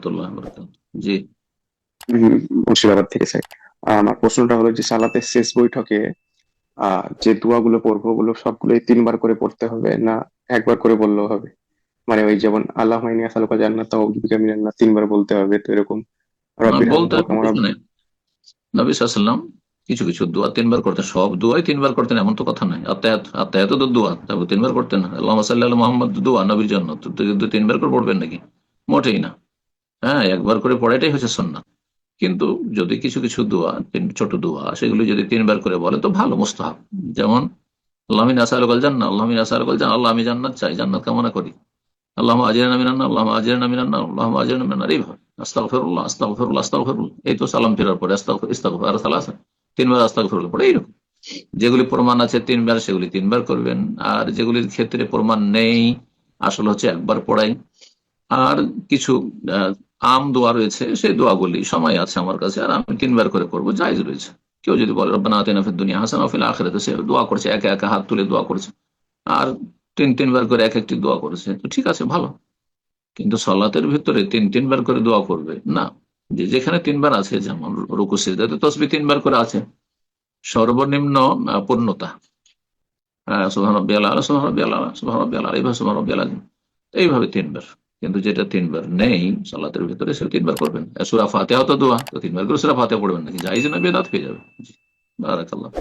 রহমতুল্লাহ বরকাত। জি। মুর্শিদাবাদ থেকে স্যার। আমার প্রশ্নটা হলো যে সালাতের শেষ বৈঠকে যে দোয়াগুলো পড়বো ওগুলো সবগুলোই তিনবার করে পড়তে হবে, না একবার করে বললেও হবে? মানে ওই যেমন আল্লাহ মাইনি আসালুকা জান্নাত ওয়া উযু বিকা মিনান নার তিনবার বলতে হবে তো এরকম, রব্বির বলতে হামহুমা হবে কামা কিছু রাব্বায়ানি। নেই। নবী সাল্লাম কিছু কিছু দোয়া তিনবার করতেন, সব দোয়াই তিনবার করতেন এমন তো কথা নাই। আত্মায়াত, আত্মায়াত তো দোয়া, তারপর তিনবার করতেন না। আল্লাহুম্মা সাল্লি আলা মুহাম্মদ দোয়া নবীর জন্য, তো তিনবার করে পড়বেন নাকি? মোটেই না। হ্যাঁ, একবার করে পড়াটাই হচ্ছে সুন্নাত। কিন্তু যদি কিছু কিছু দোয়া, ছোট দোয়া, সেগুলো যদি তিনবার করে বলে তো ভালো, মুস্তাহাব। যেমন আল্লাহুম্মা আসালুকাল জান্নাহ, আল্লাহুম্মা আসালুকাল জান্নাহ, আল্লাহ আমি জান্নাত চাই, জান্নাত কামনা করি। আল্লাহুম্মা আজরিনা মিনান নার, আল্লাহুম্মা আজরিনা মিনান নার, আল্লাহুম্মা আজরিনা মিনান নার, এইভাবে আস্তাগফিরুল্লাহ আস্তাগফিরুল্লাহ আস্তাগফিরুল্লাহ, এই তো সালাম ফেরার পরে ইস্তাগফার সালাসা, তিনবার আস্তাগফিরুল্লাহ পড়ে এইরকম। যেগুলি প্রমাণ আছে তিনবার সেগুলি তিনবার করবেন, আর যেগুলির ক্ষেত্রে প্রমাণ নেই, আসলে হচ্ছে একবার পড়াই। আর কিছু আহ, আম দোয়া রয়েছে, সেই দোয়াগুলি সময় আছে আমার কাছে, আর আমি তিনবার করে করবো, জায়েজ রয়েছে। কেউ যদি বলে রব্বানা আতিনা ফিদ দুনিয়া হাসানা ওয়া ফিল আখিরাতি, সে দোয়া করছে, একা একা হাত তুলে দোয়া করছে, আর তিনবার করে এক একটি দোয়া করেছে, তো ঠিক আছে, ভালো। কিন্তু সলাতের ভিতরে তিনবার করে দোয়া করবে না। যে যেখানে তিনবার আছে, যেমন রুকু সিজদাতে তসবিহ তিনবার করে আছে, সর্বনিম্ন পূর্ণতা, সুবহান রাব্বিয়াল আলা সুবহান রাব্বিয়াল আলা সুবহান রাব্বিয়াল আলা, এইভাবে সুবহান রাব্বিয়াল আযীম, এইভাবে তিনবার। কিন্তু যেটা তিনবার নেই সালাতের ভিতরে, সে তিনবার করবেন। সূরা ফাতিহা তো দোয়া, তো তিনবার করে সূরা ফাতিহা পড়বেন নাকি? জায়েজ না বেদাত হয়ে যাবে। জি, বারাকাল্লাহ।